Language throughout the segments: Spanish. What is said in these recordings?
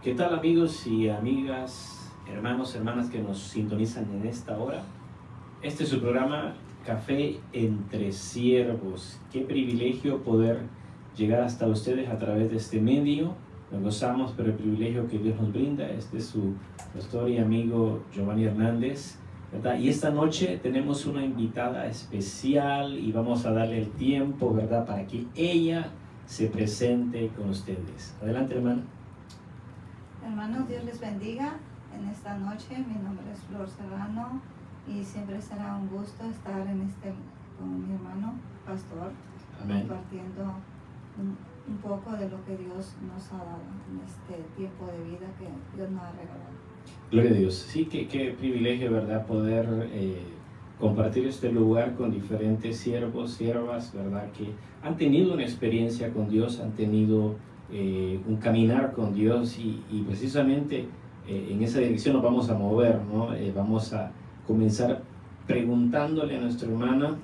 ¿Qué tal, amigos y amigas, hermanos, hermanas que nos sintonizan en esta hora? Este es su programa Café entre Siervos. Qué privilegio poder llegar hasta ustedes a través de este medio. Nos gozamos por el privilegio que Dios nos brinda. Este es su pastor y amigo Giovanni Hernández, ¿verdad? Y esta noche tenemos una invitada especial y vamos a darle el tiempo, ¿verdad?, para que ella se presente con ustedes. Adelante, hermana. Hermanos, Dios les bendiga en esta noche. Mi nombre es Flor Serrano y siempre será un gusto estar con mi hermano pastor. Amén. Compartiendo un poco de lo que Dios nos ha dado en este tiempo de vida que Dios nos ha regalado. Gloria a Dios. Sí, qué privilegio, ¿verdad?, poder compartir este lugar con diferentes siervos, siervas, ¿verdad?, que han tenido una experiencia con Dios, han tenido un caminar con Dios y precisamente en esa dirección nos vamos a mover, ¿no? Vamos a comenzar preguntándole a nuestra hermana.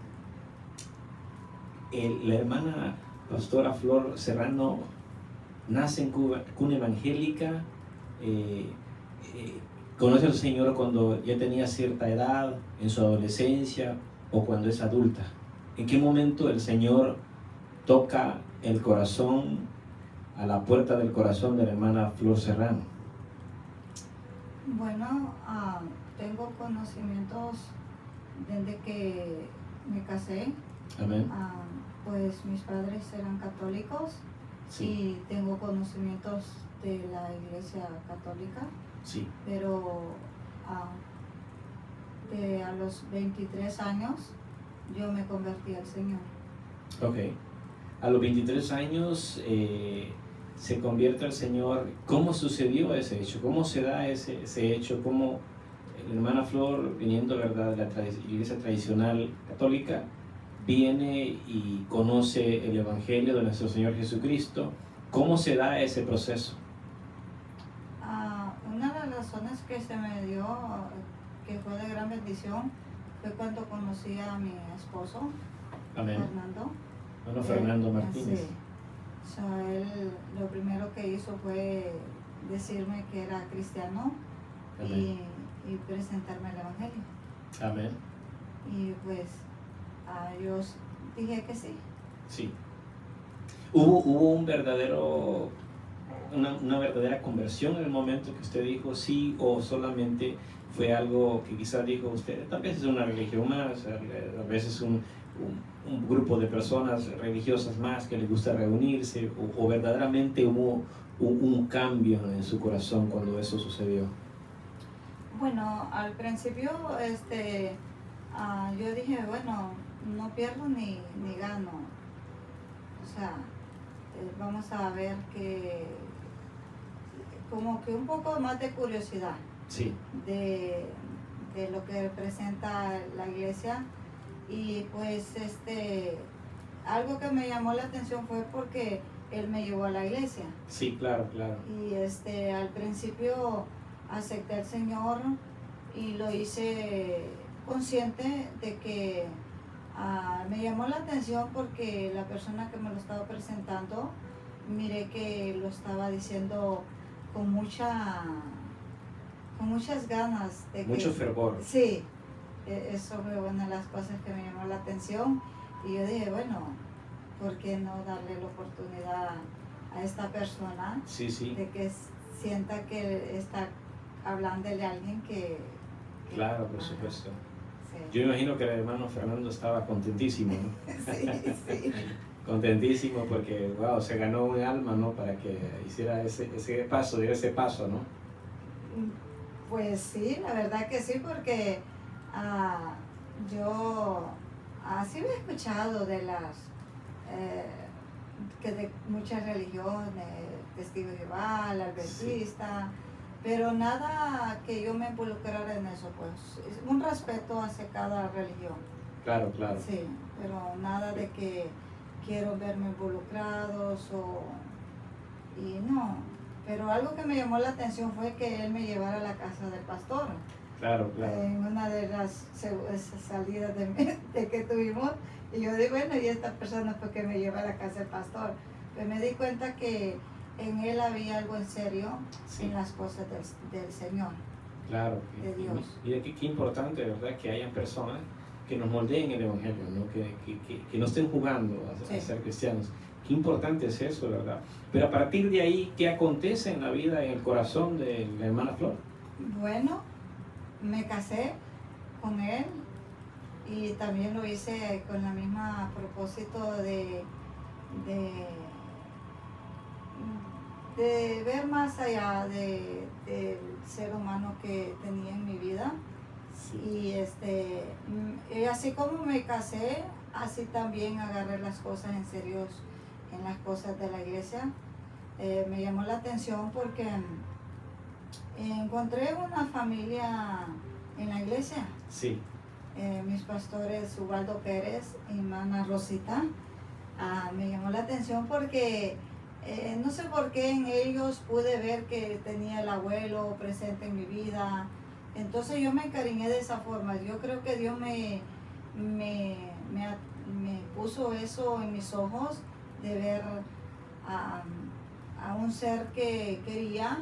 La hermana pastora Flor Serrano nace en cuna evangélica, conoce al Señor cuando ya tenía cierta edad, en su adolescencia o cuando es adulta. ¿En qué momento el Señor toca el corazón, a la puerta del corazón de la hermana Flor Serrano? Bueno, tengo conocimientos desde que me casé. Amén. Pues mis padres eran católicos. Sí. Y tengo conocimientos de la iglesia católica. Sí. Pero a los 23 años yo me convertí al Señor. Ok. A los 23 años se convierte al Señor. ¿Cómo sucedió ese hecho? ¿Cómo se da ese hecho? ¿Cómo la hermana Flor, viniendo, ¿verdad?, de la iglesia tradicional católica, viene y conoce el Evangelio de nuestro Señor Jesucristo? ¿Cómo se da ese proceso? Una de las razones que se me dio, que fue de gran bendición, fue cuando conocí a mi esposo. Amén. Fernando. Bueno, Fernando Martínez. Sí. O sea, él lo primero que hizo fue decirme que era cristiano y presentarme el Evangelio. Amén. Y pues yo dije que sí. Sí. ¿Hubo una verdadera conversión en el momento que usted dijo sí, o solamente fue algo que quizás dijo usted, tal vez es una religión más, a veces un grupo de personas religiosas más que les gusta reunirse, o verdaderamente hubo un cambio en su corazón cuando eso sucedió? Bueno, al principio yo dije, bueno, no pierdo ni gano, o sea, vamos a ver que como que un poco más de curiosidad. Sí. de lo que representa la iglesia. Y pues algo que me llamó la atención fue porque él me llevó a la iglesia. Sí, claro. Y al principio acepté al Señor y lo hice consciente de que me llamó la atención porque la persona que me lo estaba presentando, miré que lo estaba diciendo con muchas ganas. Mucho fervor. Sí. Eso fue una de las cosas que me llamó la atención y yo dije, bueno, ¿por qué no darle la oportunidad a esta persona? Sí. De que sienta que está hablándole a alguien que... Claro, por supuesto. Sí. Yo imagino que el hermano Fernando estaba contentísimo, ¿no? Sí. Contentísimo porque, wow, se ganó un alma, ¿no?, para que hiciera ese paso, ¿no? Pues sí, la verdad que sí, porque yo sí me he escuchado de de muchas religiones, Testigos de Jehová, la Adventista, sí, pero nada que yo me involucrara en eso, pues un respeto hacia cada religión. Claro. Sí, pero nada de que quiero verme involucrados y no. Pero algo que me llamó la atención fue que él me llevara a la casa del pastor. Claro. En una de las salidas de que tuvimos, y yo digo, bueno, y esta persona fue que me lleva a la casa del pastor. Pues me di cuenta que en él había algo en serio Sí. en las cosas del Señor. Claro, De Dios. mira qué importante, ¿verdad? Que hayan personas que nos moldeen el Evangelio, ¿no? Que no estén jugando a ser cristianos. Qué importante es eso, ¿verdad? Pero a partir de ahí, ¿qué acontece en la vida, en el corazón de la hermana Flor? Bueno, me casé con él y también lo hice con la misma propósito de ver más allá del ser humano que tenía en mi vida. Sí. Y así como me casé, así también agarré las cosas en serio, en las cosas de la iglesia. Me llamó la atención porque encontré una familia en la iglesia. Sí. Mis pastores Ubaldo Pérez y hermana Rosita. Me llamó la atención porque no sé por qué en ellos pude ver que tenía el abuelo presente en mi vida. Entonces yo me encariñé de esa forma. Yo creo que Dios me puso eso en mis ojos, de ver a un ser que quería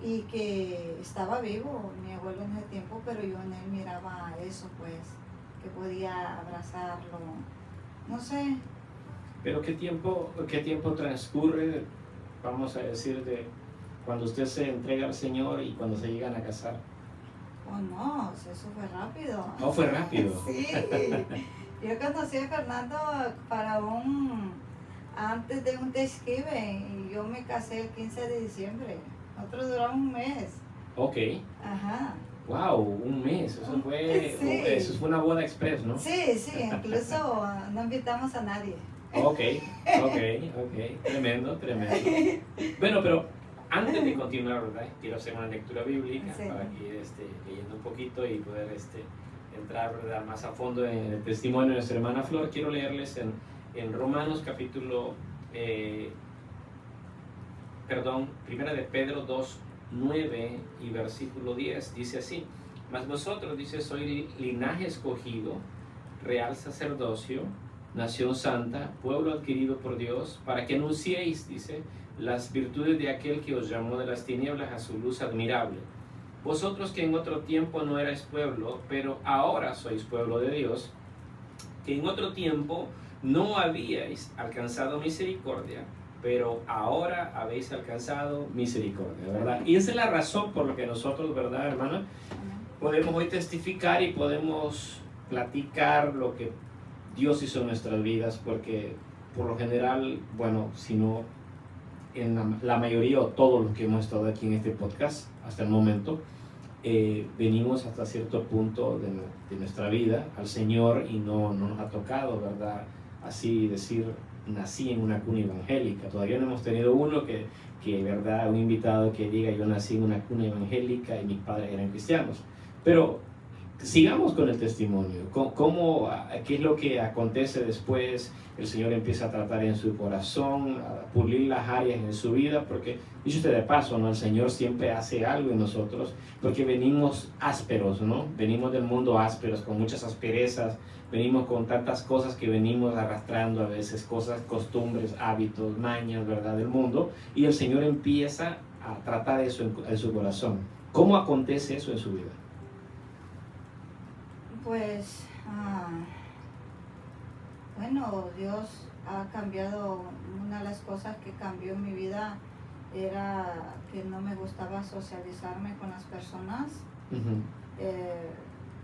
y que estaba vivo, mi abuelo en ese tiempo, pero yo en él miraba eso, pues, que podía abrazarlo. No sé. Pero ¿qué tiempo transcurre, vamos a decir, de cuando usted se entrega al Señor y cuando se llegan a casar? Oh no, eso fue rápido. ¿No fue rápido? Sí, yo conocí a Fernando antes de un Thanksgiving y yo me casé el 15 de diciembre. Nosotros duramos un mes. Ok. Ajá. Wow, un mes. Eso fue una boda express, ¿no? Sí, incluso no invitamos a nadie. Ok. Tremendo. Bueno, pero antes de continuar, ¿verdad? Quiero hacer una lectura bíblica para que leyendo un poquito y poder entrar, ¿verdad?, más a fondo en el testimonio de nuestra hermana Flor. Quiero leerles en Romanos capítulo, primera de Pedro 2:9 y versículo 10, dice así: mas vosotros, dice, sois linaje escogido, real sacerdocio, nación santa, pueblo adquirido por Dios, para que anunciéis, dice, las virtudes de aquel que os llamó de las tinieblas a su luz admirable. Vosotros que en otro tiempo no erais pueblo, pero ahora sois pueblo de Dios, que en otro tiempo no habíais alcanzado misericordia, pero ahora habéis alcanzado misericordia, ¿verdad? Y esa es la razón por la que nosotros, ¿verdad, hermana? Podemos hoy testificar y podemos platicar lo que Dios hizo en nuestras vidas, porque por lo general, bueno, si no en la mayoría o todos los que hemos estado aquí en este podcast hasta el momento, venimos hasta cierto punto de nuestra vida al Señor y no nos ha tocado, ¿verdad? Así decir, nací en una cuna evangélica. Todavía no hemos tenido uno que ¿verdad?, un invitado que diga yo nací en una cuna evangélica y mis padres eran cristianos. Pero sigamos con el testimonio. ¿Qué es lo que acontece después? El Señor empieza a tratar en su corazón, a pulir las áreas en su vida, porque, dice usted de paso, ¿no?, el Señor siempre hace algo en nosotros, porque venimos ásperos, ¿no? Venimos del mundo ásperos, con muchas asperezas, venimos con tantas cosas que venimos arrastrando a veces, cosas, costumbres, hábitos, mañas, ¿verdad?, del mundo, y el Señor empieza a tratar eso en su corazón. ¿Cómo acontece eso en su vida? Pues, bueno, Dios ha cambiado. Una de las cosas que cambió en mi vida era que no me gustaba socializarme con las personas.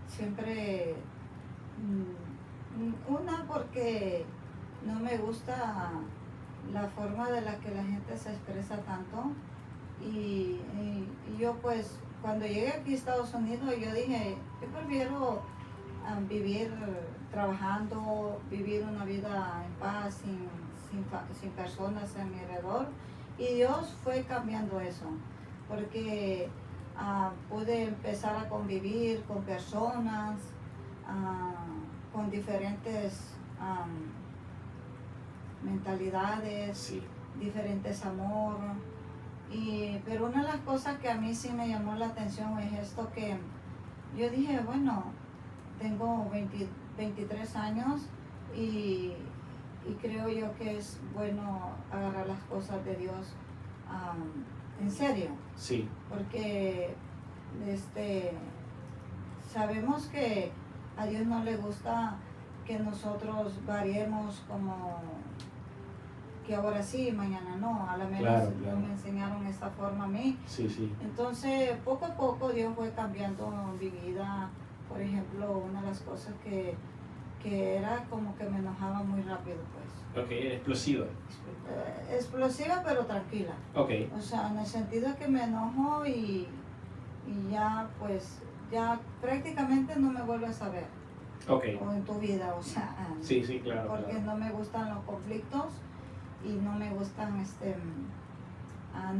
Siempre, porque no me gusta la forma de la que la gente se expresa tanto. Y yo, pues, cuando llegué aquí a Estados Unidos, yo dije, yo prefiero vivir trabajando, vivir una vida en paz, sin personas a mi alrededor. Y Dios fue cambiando eso, porque pude empezar a convivir con personas, con diferentes mentalidades, Sí. diferentes amor. Pero una de las cosas que a mí sí me llamó la atención es esto, que yo dije, bueno, tengo 23 años y y creo yo que es bueno agarrar las cosas de Dios en serio, Sí, porque sabemos que a Dios no le gusta que nosotros variemos como que ahora sí, mañana no, a lo menos claro, claro. no me enseñaron esa forma a mí. Sí, sí. Entonces, poco a poco Dios fue cambiando mi vida. Por ejemplo, una de las cosas que era como que me enojaba muy rápido, pues. Ok, explosiva. Explosiva, pero tranquila. Ok, O sea, en el sentido de que me enojo y ya, pues, ya prácticamente no me vuelves a ver. ok. O en tu vida, o sea, Sí, sí, claro, porque claro. no me gustan los conflictos y no me gustan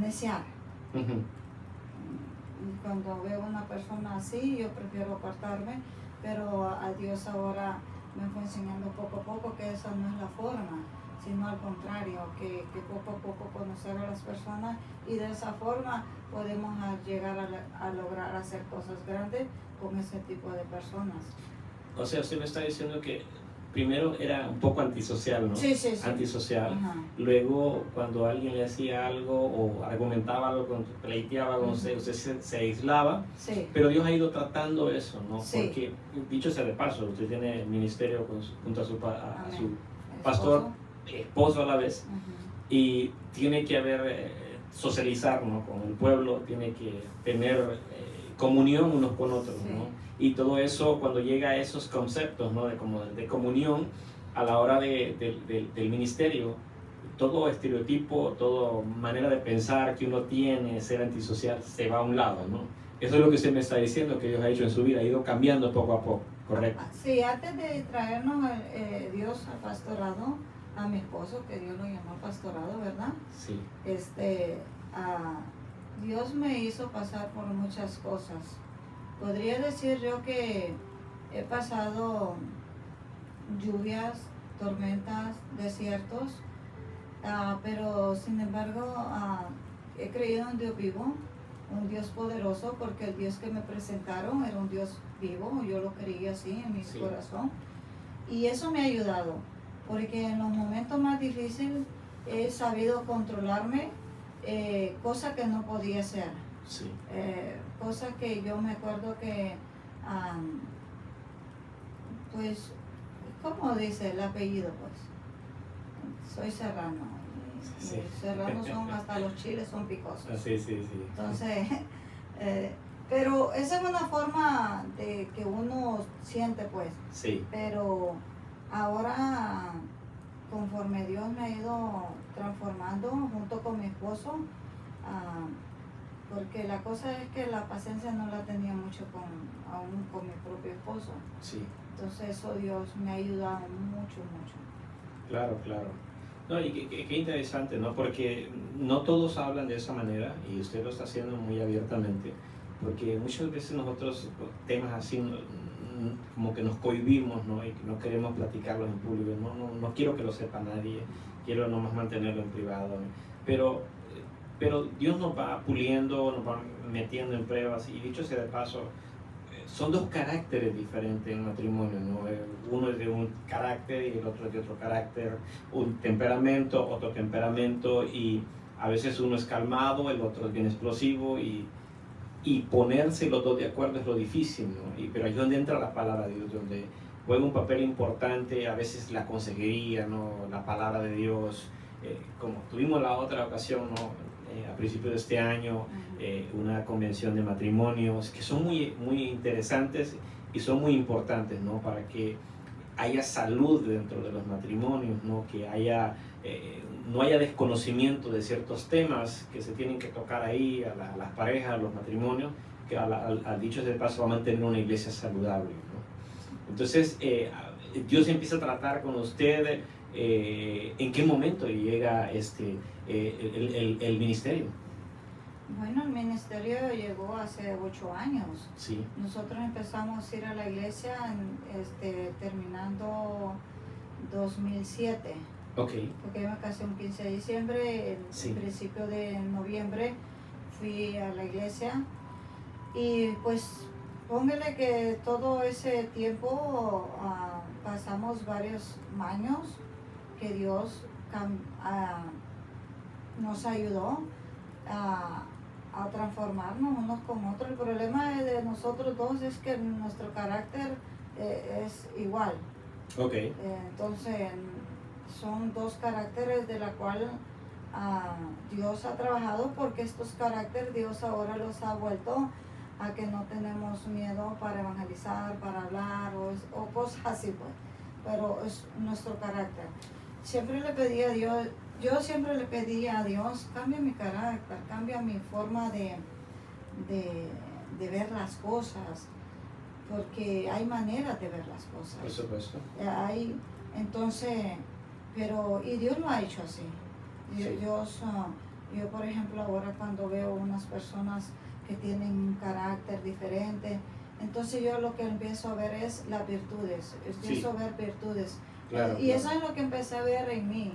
neciar. Ujú. Y cuando veo una persona así, yo prefiero apartarme, pero a Dios ahora me fue enseñando poco a poco que esa no es la forma, sino al contrario, que poco a poco conocer a las personas y de esa forma podemos llegar a lograr hacer cosas grandes con ese tipo de personas. O sea, usted me está diciendo que primero era un poco antisocial, ¿no? Sí, sí, sí. Antisocial. Ajá. Luego, cuando alguien le hacía algo o argumentaba algo, pleiteaba con usted, Ujú. usted se aislaba. Sí. Pero Dios ha ido tratando eso, ¿no? Sí. Porque, dicho sea de paso, usted tiene ministerio junto a su Amén. pastor, Esposo. esposo a la vez, Ujú. y tiene que haber, socializar, ¿no? Con el pueblo, tiene que tener comunión unos con otros, Sí. ¿no? Y todo eso, cuando llega a esos conceptos, ¿no? de comunión, a la hora del ministerio, todo estereotipo, toda manera de pensar que uno tiene, ser antisocial, se va a un lado, ¿no? Eso es lo que usted me está diciendo que Dios ha hecho en su vida, ha ido cambiando poco a poco, ¿correcto? Sí, antes de traernos Dios al pastorado, a mi esposo, que Dios lo llamó pastorado, ¿verdad? Sí. Dios me hizo pasar por muchas cosas. Podría decir yo que he pasado lluvias, tormentas, desiertos, pero sin embargo he creído en Dios vivo, un Dios poderoso, porque el Dios que me presentaron era un Dios vivo, yo lo creí así en mi Sí. corazón, y eso me ha ayudado, porque en los momentos más difíciles he sabido controlarme, cosa que no podía hacer. Sí. Cosa que yo me acuerdo que, pues, ¿cómo dice el apellido? Pues, soy serrano. Sí. Los serranos son, hasta los chiles son picosos. Sí, sí, sí. Entonces, pero esa es una forma de que uno siente, pues. Sí. Pero ahora, conforme Dios me ha ido transformando junto con mi esposo, porque la cosa es que la paciencia no la tenía mucho aún con mi propio esposo. Sí. Entonces eso Dios me ha ayudado mucho, mucho. Claro, claro. No, y qué interesante, ¿no? Porque no todos hablan de esa manera y usted lo está haciendo muy abiertamente, porque muchas veces nosotros temas así como que nos cohibimos, ¿no? Y que no queremos platicarlos en público. No quiero que lo sepa nadie, quiero nomás mantenerlo en privado, ¿no? Pero Dios nos va puliendo, nos va metiendo en pruebas, y dicho sea de paso, son dos caracteres diferentes en matrimonio, ¿no? Uno es de un carácter y el otro es de otro carácter, un temperamento, otro temperamento, y a veces uno es calmado, el otro es bien explosivo, y ponerse los dos de acuerdo es lo difícil, ¿no? Pero ahí es donde entra la palabra de Dios, donde juega un papel importante, a veces la consejería, ¿no? La palabra de Dios, como tuvimos la otra ocasión, ¿no? A principios de este año, una convención de matrimonios que son muy, muy interesantes y son muy importantes, ¿no? Para que haya salud dentro de los matrimonios, ¿no? Que haya, no haya desconocimiento de ciertos temas que se tienen que tocar ahí a las parejas, a los matrimonios, que al dicho de paso va a mantener una iglesia saludable, ¿no? Entonces, Dios empieza a tratar con usted. ¿En qué momento llega el ministerio? Bueno, el ministerio llegó hace 8 años. Sí. Nosotros empezamos a ir a la iglesia terminando 2007. Ok. Porque yo me casé un 15 de diciembre, Sí. el principio de noviembre fui a la iglesia, y pues póngale que todo ese tiempo pasamos varios años que Dios nos ayudó a transformarnos unos con otros. El problema de nosotros dos es que nuestro carácter es igual. Okay. Entonces son dos caracteres de la cual Dios ha trabajado, porque estos caracteres Dios ahora los ha vuelto a que no tenemos miedo para evangelizar, para hablar o cosas así, pues. Pero es nuestro carácter. Siempre le pedí a Dios, yo siempre le pedí a Dios, cambia mi carácter, cambia mi forma de ver las cosas, porque hay maneras de ver las cosas. Por supuesto. Entonces, y Dios lo ha hecho así. Sí. Yo, por ejemplo, ahora cuando veo unas personas que tienen un carácter diferente, entonces yo lo que empiezo a ver es las virtudes, empiezo a ver virtudes. Claro, y eso es lo que empecé a ver en mí.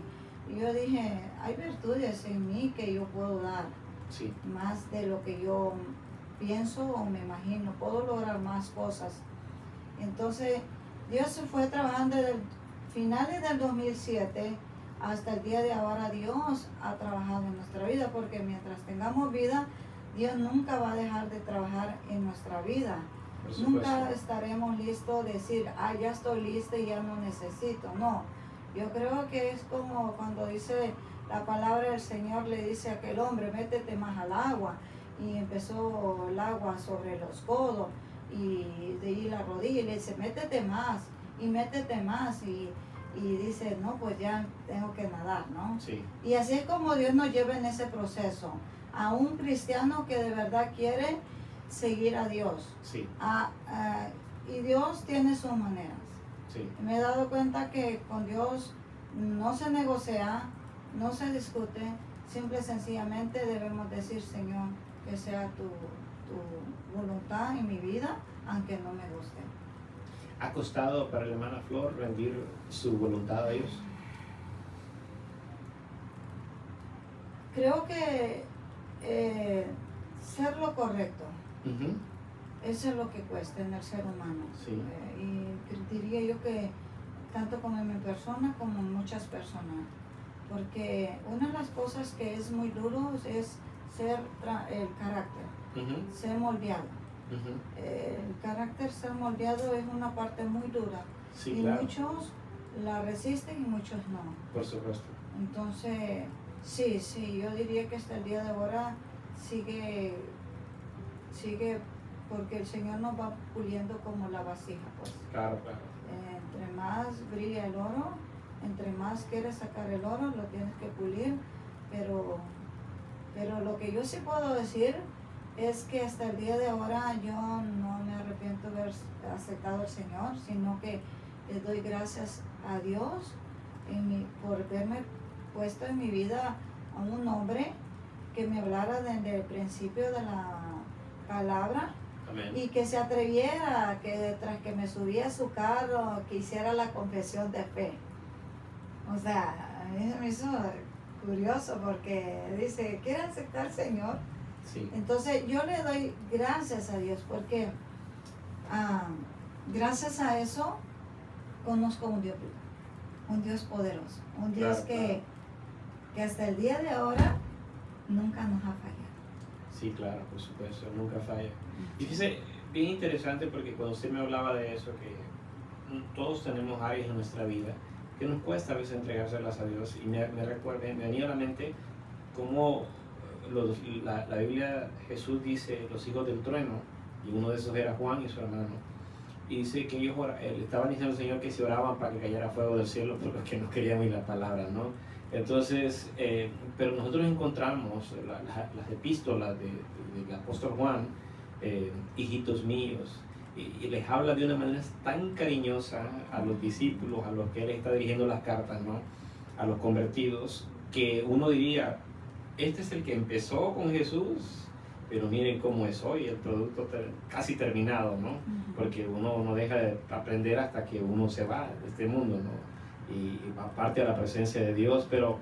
Y yo dije, hay virtudes en mí que yo puedo dar, sí, más de lo que yo pienso o me imagino, puedo lograr más cosas. Entonces, Dios se fue trabajando desde finales del 2007 hasta el día de ahora. Dios ha trabajado en nuestra vida, porque mientras tengamos vida, Dios nunca va a dejar de trabajar en nuestra vida. Nunca estaremos listos de decir, ya estoy listo y ya no necesito. No, yo creo que es como cuando dice la palabra del Señor, le dice a aquel hombre, métete más al agua. Y empezó el agua sobre los codos y de ahí la rodilla, y le dice, métete más y métete más. Y dice, no, pues ya tengo que nadar, ¿no? Sí. Y así es como Dios nos lleva en ese proceso. A un cristiano que de verdad quiere seguir a Dios. Sí. Y Dios tiene sus maneras. Sí. Me he dado cuenta que con Dios no se negocia, no se discute, simple y sencillamente debemos decir, Señor, que sea tu voluntad en mi vida, aunque no me guste. ¿Ha costado para la hermana Flor rendir su voluntad a Dios? Creo que ser lo correcto, eso es lo que cuesta en el ser humano. Sí. Y diría yo que tanto como en mi persona como en muchas personas, porque una de las cosas que es muy duro es ser el carácter, ser moldeado. El carácter ser moldeado es una parte muy dura, sí, y claro, muchos la resisten y muchos no. Por supuesto. Entonces, sí, yo diría que hasta el día de ahora sigue, porque el Señor nos va puliendo como la vasija, pues. Claro. Entre más brilla el oro, entre más quieres sacar el oro, lo tienes que pulir, pero lo que yo sí puedo decir es que hasta el día de ahora yo no me arrepiento de haber aceptado al Señor, sino que le doy gracias a Dios por haberme puesto en mi vida a un hombre que me hablara desde el principio de la palabra. Amén. Y que se atreviera, que tras que me subía a su carro, que hiciera la confesión de fe. O sea, a mí me hizo curioso, porque dice, ¿quiere aceptar al Señor? Sí. Entonces yo le doy gracias a Dios, porque gracias a eso conozco un Dios vivo, un Dios poderoso, un Dios que hasta el día de ahora nunca nos ha fallado. Sí, claro, por supuesto, nunca falla. Y fíjese, bien interesante, porque cuando usted me hablaba de eso, que todos tenemos áreas en nuestra vida que nos cuesta a veces entregárselas a Dios, y me venía a la mente cómo la Biblia, Jesús dice los hijos del trueno, y uno de esos era Juan y su hermano, y dice que ellos estaban diciendo al Señor que se oraban para que cayera fuego del cielo, porque no querían oír la palabra, ¿no? Entonces, pero nosotros encontramos las epístolas del apóstol Juan, hijitos míos, y les habla de una manera tan cariñosa a los discípulos, a los que él está dirigiendo las cartas, ¿no? A los convertidos, que uno diría, este es el que empezó con Jesús, pero miren cómo es hoy el producto casi terminado, ¿no? Porque uno no deja de aprender hasta que uno se va de este mundo, ¿no? Y aparte de la presencia de Dios, pero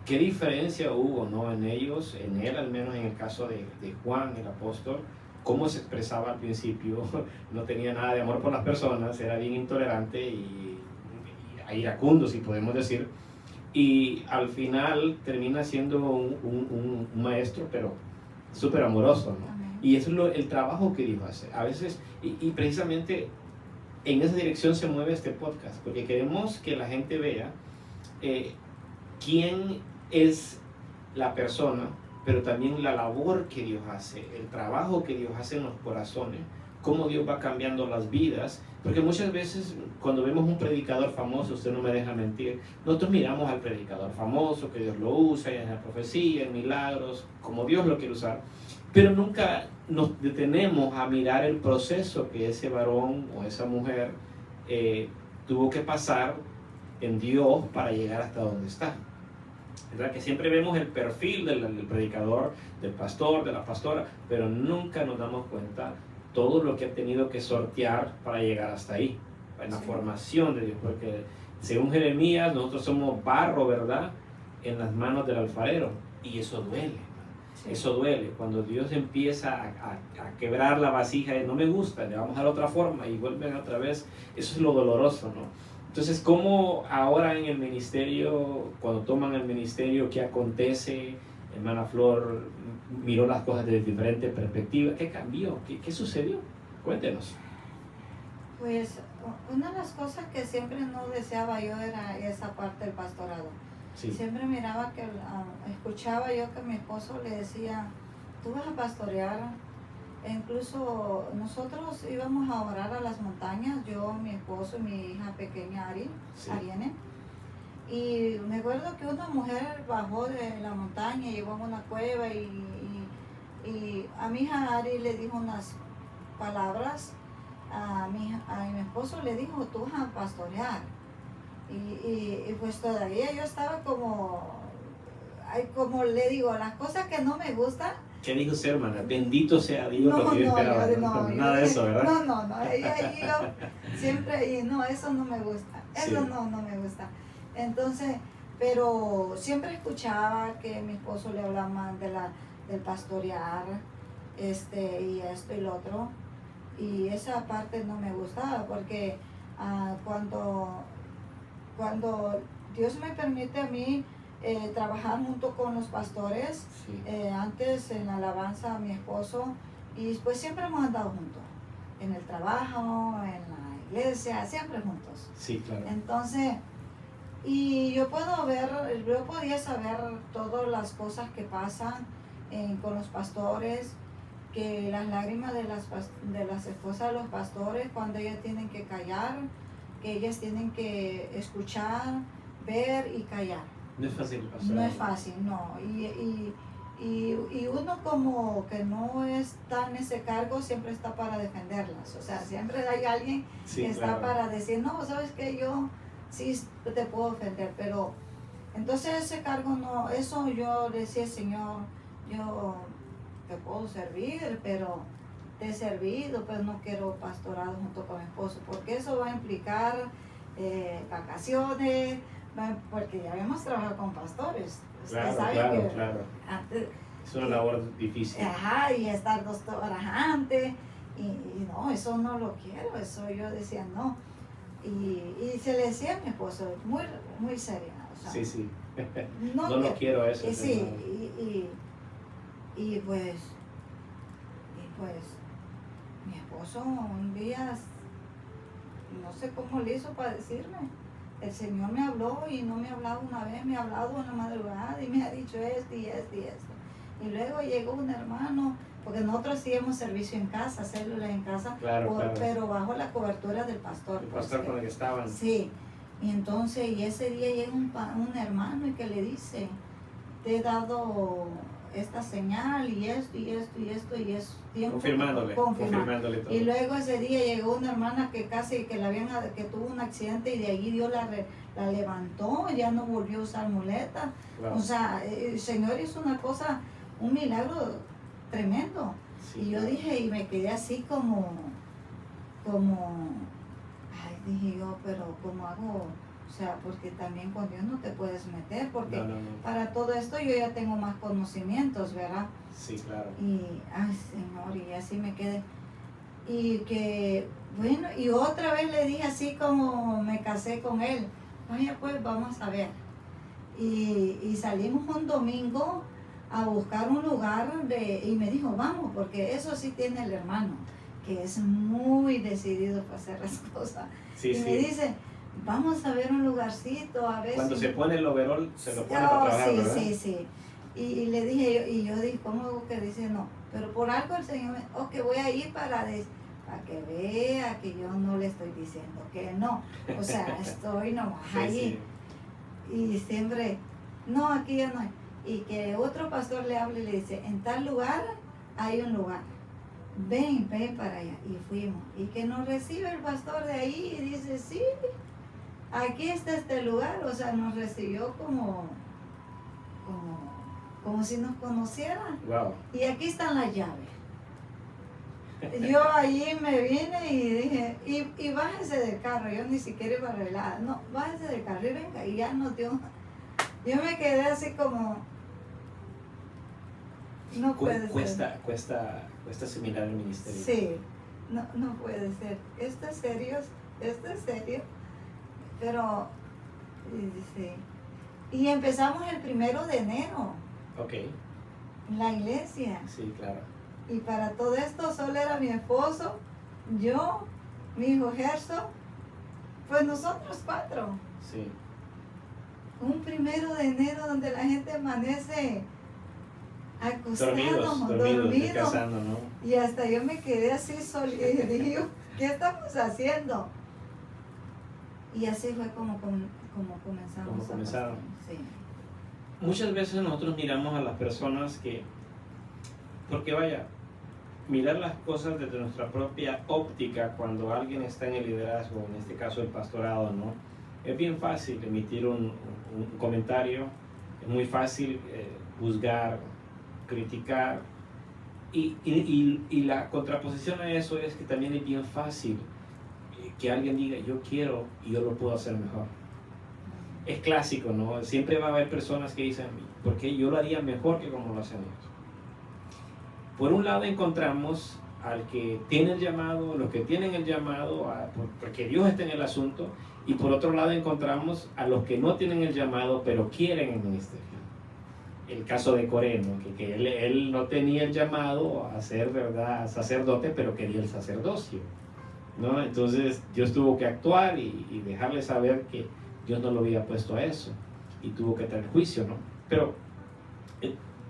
qué diferencia hubo, ¿no? En ellos, en él, al menos en el caso de Juan, el apóstol, cómo se expresaba al principio. No tenía nada de amor por las personas, era bien intolerante, y iracundo, si podemos decir, y al final termina siendo un maestro, pero súper amoroso, ¿no? Amén. Y eso es el trabajo que Dios hace. A veces, y precisamente en esa dirección se mueve este podcast, porque queremos que la gente vea quién es la persona, pero también la labor que Dios hace, el trabajo que Dios hace en los corazones, cómo Dios va cambiando las vidas, porque muchas veces cuando vemos un predicador famoso, usted no me deja mentir, nosotros miramos al predicador famoso, que Dios lo usa en la profecía, en milagros, como Dios lo quiere usar, pero nunca nos detenemos a mirar el proceso que ese varón o esa mujer tuvo que pasar en Dios para llegar hasta donde está. ¿Verdad? Que siempre vemos el perfil del predicador, del pastor, de la pastora, pero nunca nos damos cuenta todo lo que ha tenido que sortear para llegar hasta ahí, en la formación de Dios, porque según Jeremías, nosotros somos barro, ¿verdad?, en las manos del alfarero, y eso duele, eso duele, cuando Dios empieza a quebrar la vasija y no me gusta, le vamos a dar otra forma y vuelven otra vez, eso es lo doloroso, ¿no? Entonces, ¿cómo ahora en el ministerio, cuando toman el ministerio, qué acontece? Hermana Flor miró las cosas desde diferentes perspectivas. ¿Qué cambió? ¿Qué sucedió? Cuéntenos. Pues una de las cosas que siempre no deseaba yo era esa parte del pastorado. Sí. Siempre miraba que, escuchaba yo que mi esposo le decía, tú vas a pastorear. Incluso nosotros íbamos a orar a las montañas, yo, mi esposo y mi hija pequeña Ariane. Y me acuerdo que una mujer bajó de la montaña y llegó a una cueva y a mi hija Ari le dijo unas palabras, a mi esposo le dijo, tú vas a pastorear. Y pues todavía yo estaba como le digo, las cosas que no me gustan. ¿Qué dijo usted, hermana? Bendito sea Dios, lo que yo esperaba. Nada de eso, ¿verdad? No. Yo siempre, no, eso no me gusta. Eso sí. no me gusta. Entonces, pero siempre escuchaba que mi esposo le hablaba más del pastorear, y esto y lo otro. Y esa parte no me gustaba porque cuando Dios me permite a mí trabajar junto con los pastores, sí. Antes en la alabanza a mi esposo, y después siempre hemos andado juntos, en el trabajo, en la iglesia, siempre juntos. Sí, claro. Entonces, y yo podía saber todas las cosas que pasan con los pastores, que las lágrimas de las esposas de los pastores, cuando ellas tienen que callar, que ellas tienen que escuchar, ver y callar. No es fácil, pastor. No es fácil, no. Y uno como que no está en ese cargo siempre está para defenderlas. O sea, siempre hay alguien que está para decir, no, sabes que yo sí te puedo defender. Pero entonces ese cargo no, eso yo decía, Señor, yo te puedo servir, pero te he servido, pero no quiero pastorado junto con mi esposo, porque eso va a implicar vacaciones. Porque ya habíamos trabajado con pastores. Claro. Antes, es una labor difícil. Y estar 2 horas antes. Y no, eso no lo quiero. Eso yo decía no. Y se le decía a mi esposo, muy seria. O sea, sí. No lo quiero eso. Sí, y pues mi esposo un día, no sé cómo le hizo para decirme. El Señor me habló y no me ha hablado una vez, me ha hablado en la madrugada y me ha dicho esto y esto y esto. Y luego llegó un hermano, porque nosotros hacíamos servicio en casa, células en casa, claro. Pero bajo la cobertura del pastor. El pastor con el que estaban. Sí, y entonces, y ese día llega un hermano y que le dice, te he dado esta señal y esto y esto y esto y es tiempo. Confirmándole todo. Y luego ese día llegó una hermana que casi que que tuvo un accidente y de allí Dios la levantó, ya no volvió a usar muleta. Wow. O sea, el Señor hizo una cosa, un milagro tremendo. Sí, y yo dije, y me quedé así como, dije yo, pero ¿cómo hago? O sea, porque también con Dios no te puedes meter, porque no. Para todo esto yo ya tengo más conocimientos, ¿verdad? Sí, claro. Y, ay, Señor, y así me quedé. Y que, bueno, y otra vez le dije así como me casé con él, vaya pues, vamos a ver. Y salimos un domingo a buscar un lugar y me dijo, vamos, porque eso sí tiene el hermano, que es muy decidido para hacer las cosas. Sí, y sí. me dice, vamos a ver un lugarcito, a ver Cuando si... se pone el overall, se lo pone para trabajar, sí, ¿verdad? sí. Y le dije, yo dije, ¿cómo que dice no? Pero por algo el Señor me, que voy a ir para que vea que yo no le estoy diciendo que no. O sea, estoy nomás Sí, ahí. sí. Y siempre, no, aquí ya no hay. Y que otro pastor le hable y le dice, en tal lugar hay un lugar. Ven para allá. Y fuimos. Y que nos recibe el pastor de ahí y dice, sí, aquí está este lugar. O sea, nos recibió como si nos conociera. Wow. Y aquí están las llaves. Yo allí me vine y dije, y bájese del carro. Yo ni siquiera iba a arreglar. No, bájese del carro y venga. Y ya no dio. Yo me quedé así como, no puede ser. Cuesta asimilar el ministerio. Sí, no puede ser. Esto es serio. Pero, sí. Y empezamos el 1 de enero. Ok. La iglesia. Sí, claro. Y para todo esto solo era mi esposo, yo, mi hijo Gerson, pues nosotros 4. Sí. Un 1 de enero donde la gente amanece acostado, dormidos, descansando, ¿no? Y hasta yo me quedé así solita y dije, ¿qué estamos haciendo? Y así fue como comenzamos. Como comenzaron. Sí. Muchas veces nosotros miramos a las personas porque vaya, mirar las cosas desde nuestra propia óptica cuando alguien está en el liderazgo, en este caso el pastorado, ¿no? Es bien fácil emitir un comentario, es muy fácil juzgar, criticar, y la contraposición a eso es que también es bien fácil que alguien diga, yo quiero y yo lo puedo hacer mejor. Es clásico, ¿no? Siempre va a haber personas que dicen, porque yo lo haría mejor que como lo hacen ellos. Por un lado encontramos al que tiene el llamado, los que tienen el llamado, porque Dios está en el asunto, y por otro lado encontramos a los que no tienen el llamado, pero quieren el ministerio. El caso de Coré, ¿no? que él no tenía el llamado a ser, ¿verdad?, sacerdote, pero quería el sacerdocio, ¿no? Entonces Dios tuvo que actuar y dejarle saber que Dios no lo había puesto a eso, y tuvo que tener juicio, ¿no? Pero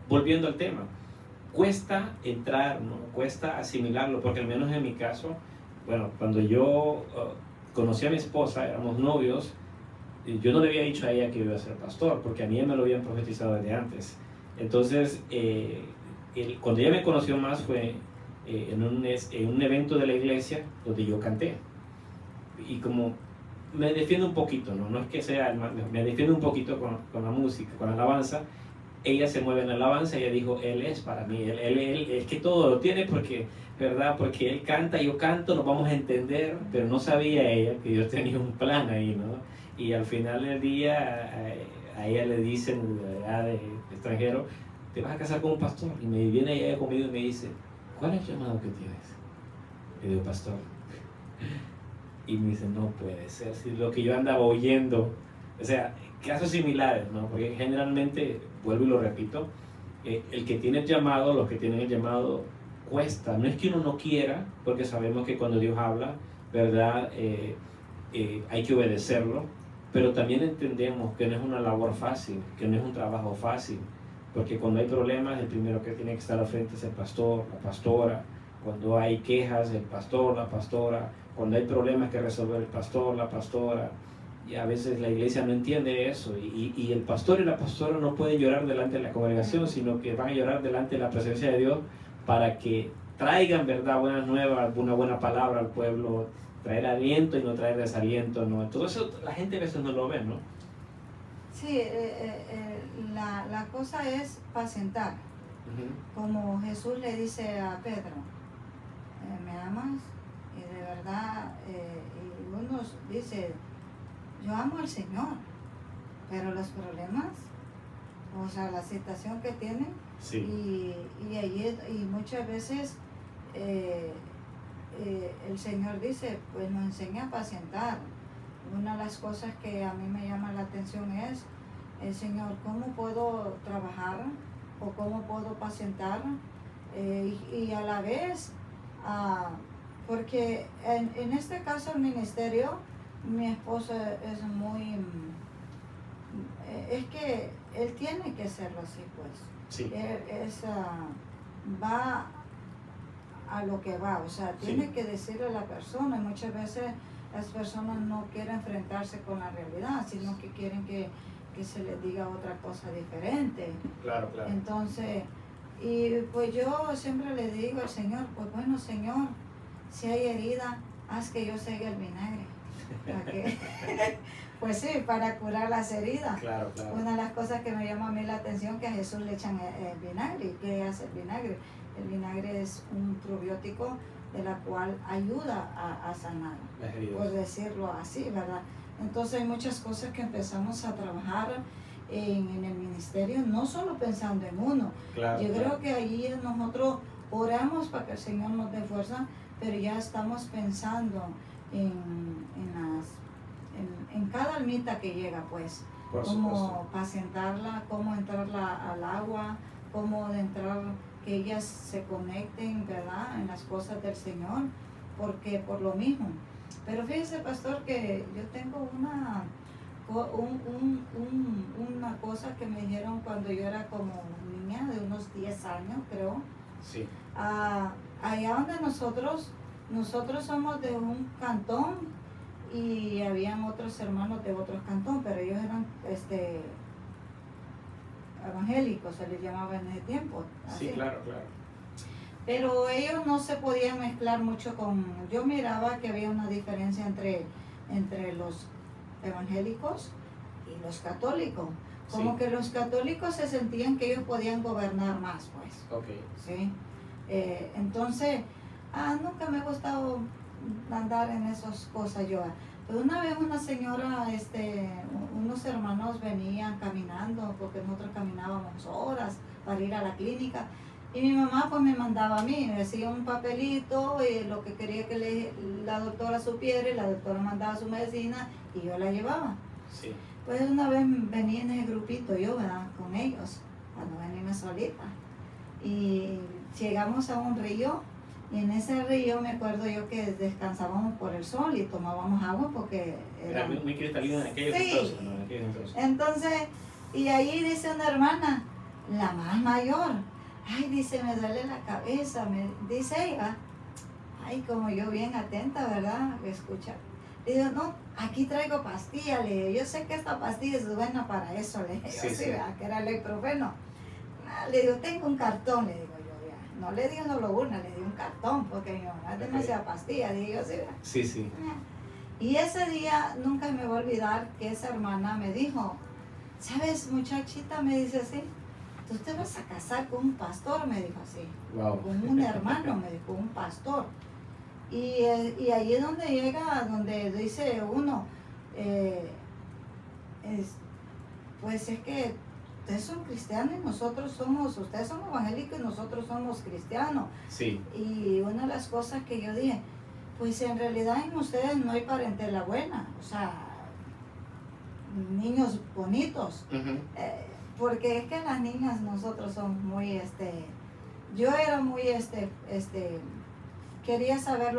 volviendo al tema, cuesta entrar, ¿no? Cuesta asimilarlo, porque al menos en mi caso, bueno, cuando yo conocí a mi esposa, éramos novios, yo no le había dicho a ella que iba a ser pastor, porque a mí me lo habían profetizado desde antes. Entonces, cuando ella me conoció más fue en un evento de la iglesia donde yo canté. Y como me defiendo un poquito, no es que sea, me defiendo un poquito con la música, con la alabanza. Ella se mueve en la alabanza, ella dijo, él es para mí, él es que todo lo tiene porque, ¿verdad? Porque él canta, yo canto, nos vamos a entender, pero no sabía ella que yo tenía un plan ahí, ¿no? Y al final del día a ella le dicen de extranjero, te vas a casar con un pastor. Y me viene ella conmigo y me dice, ¿cuál es el llamado que tienes? Le digo, pastor. Y me dice, no puede ser, si lo que yo andaba oyendo. O sea, casos similares, ¿no? Porque generalmente, vuelvo y lo repito, el que tiene el llamado, los que tienen el llamado, cuesta. No es que uno no quiera, porque sabemos que cuando Dios habla, ¿verdad? Hay que obedecerlo, pero también entendemos que no es una labor fácil, que no es un trabajo fácil, porque cuando hay problemas, el primero que tiene que estar al frente es el pastor, la pastora. Cuando hay quejas, el pastor, la pastora. Cuando hay problemas que resolver, el pastor, la pastora. Y a veces la iglesia no entiende eso, y el pastor y la pastora no pueden llorar delante de la congregación, sino que van a llorar delante de la presencia de Dios para que traigan, ¿verdad?, buenas nuevas, una buena palabra al pueblo, traer aliento y no traer desaliento, ¿no? Todo eso la gente a veces no lo ve, ¿no? Sí, la cosa es pacientar. Como Jesús le dice a Pedro, ¿me amas? Y de verdad, y uno dice, yo amo al Señor, pero los problemas, o sea, la situación que tiene, sí. y muchas veces el Señor dice, pues nos enseña a pacientar, una de las cosas que a mí me llama la atención es, Señor, ¿cómo puedo trabajar o cómo puedo apacentar? Y a la vez, porque en este caso el ministerio, mi esposo es muy, es que él tiene que hacerlo así, pues. Sí. Él va a lo que va, o sea, tiene que decirle a la persona, y muchas veces las personas no quieren enfrentarse con la realidad, sino que quieren que se les diga otra cosa diferente. Claro, claro. Entonces, y pues yo siempre le digo al Señor, pues bueno, Señor, si hay herida, haz que yo seque el vinagre. ¿Para qué? Pues sí, para curar las heridas. Claro, claro. Una de las cosas que me llama a mí la atención es que a Jesús le echan el vinagre. ¿Y qué hace el vinagre? El vinagre es un probiótico de la cual ayuda a sanar, por decirlo así, ¿verdad? Entonces hay muchas cosas que empezamos a trabajar en el ministerio, no solo pensando en uno. Claro, yo creo que allí nosotros oramos para que el Señor nos dé fuerza, pero ya estamos pensando en cada almita que llega, pues, cómo pacientarla, cómo entrarla al agua, cómo entrar, que ellas se conecten, ¿verdad?, en las cosas del Señor, porque por lo mismo. Pero fíjese, pastor, que yo tengo una cosa que me dijeron cuando yo era como niña, de unos 10 años, creo. Sí. Allá donde nosotros somos de un cantón y habían otros hermanos de otros cantón, pero ellos eran evangélicos, se les llamaba en ese tiempo. Así. Sí, claro, claro. Pero ellos no se podían mezclar mucho con... Yo miraba que había una diferencia entre los evangélicos y los católicos. Como que los católicos se sentían que ellos podían gobernar más, pues. Okay. ¿Sí? Entonces, nunca me ha gustado andar en esas cosas yo. Pero una vez una señora, unos hermanos venían caminando, porque nosotros caminábamos horas para ir a la clínica, y mi mamá pues me mandaba a mí, me decía un papelito, y lo que quería que la doctora supiera, y la doctora mandaba su medicina, y yo la llevaba. Sí. Pues una vez venía en ese grupito yo, ¿verdad?, con ellos, cuando venía solita, y llegamos a un río, y en ese río me acuerdo yo que descansábamos por el sol y tomábamos agua porque era muy cristalino en aquellos entonces. Entonces, y ahí dice una hermana, la más mayor, ay, dice, me duele la cabeza, me dice ella, ay, como yo bien atenta, ¿verdad?, escucha. Le digo, no, aquí traigo pastillas, le digo, yo sé que esta pastilla es buena para eso, le digo, sí, ¿verdad?, que era el ibuprofeno. Le digo, tengo un cartón, le digo yo, ya. No le digo no lo urna, le digo un cartón, porque mi mamá es demasiada pastilla, digo, sí, ¿verdad? Sí, sí. Y ese día nunca me voy a olvidar que esa hermana me dijo, ¿sabes, muchachita?, me dice así, tú te vas a casar con un pastor, me dijo así. Wow. Con un hermano, me dijo, un pastor. Y ahí es donde llega, donde dice uno, pues es que ustedes son cristianos y ustedes son evangélicos y nosotros somos cristianos. Sí. Y una de las cosas que yo dije, pues en realidad en ustedes no hay parentela buena, o sea, niños bonitos. Uh-huh. Porque es que las niñas nosotros somos muy, yo era muy, quería saber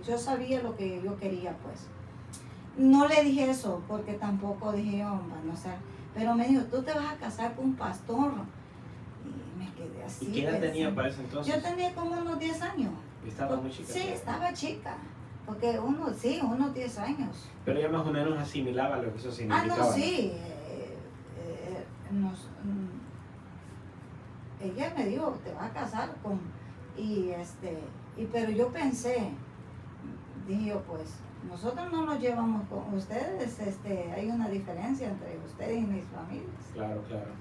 yo sabía lo que yo quería, pues. No le dije eso, porque tampoco dije, no sé, pero me dijo, tú te vas a casar con un pastor. Y me quedé así. ¿Y qué edad tenía para ese entonces? Yo tenía como unos 10 años. ¿Estaba muy chica? Sí, estaba chica. Porque unos 10 años. Pero ya más o menos asimilaba lo que eso significaba. No, sí. Ella me dijo, te vas a casar con... pero yo pensé, dije yo, pues, nosotros no nos llevamos con ustedes, hay una diferencia entre ustedes y mis familias. Claro, claro.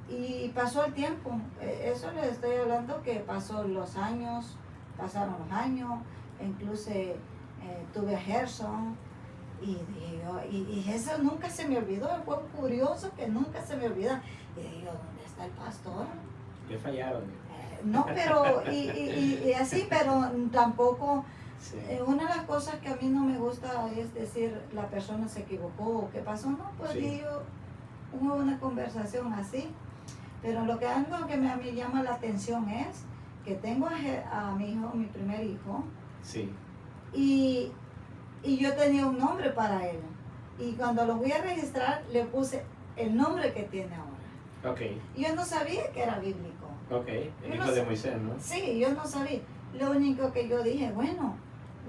Y pasó el tiempo, eso les estoy hablando que pasaron los años, incluso tuve a Gerson, y eso nunca se me olvidó, fue curioso que nunca se me olvida. Y digo, ¿dónde está el pastor? ¿Qué fallaron? No, pero, y así, pero tampoco Sí. Una de las cosas que a mí no me gusta es decir la persona se equivocó o qué pasó, no, pues Sí. hubo una conversación así, pero lo que algo que a mí llama la atención es que tengo a mi hijo, mi primer hijo, Sí. y yo tenía un nombre para él, y cuando lo fui a registrar le puse el nombre que tiene ahora. Ok. Y yo no sabía que era bíblico. Ok. El Yo hijo no de sé- Moisés, ¿no? Sí, yo no sabía. Lo único que yo dije, bueno,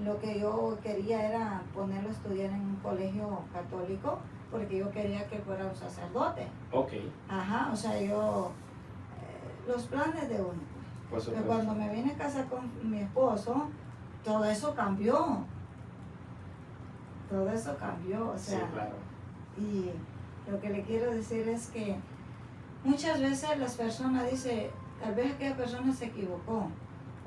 lo que yo quería era ponerlo a estudiar en un colegio católico porque yo quería que fuera un sacerdote. Ok. Ajá, o sea, los planes de uno. Por Pero supuesto. cuando me vine a casar con mi esposo, todo eso cambió. Todo eso cambió, o Sí, sea, claro. y lo que le quiero decir es que muchas veces las personas dicen, tal vez aquella persona se equivocó,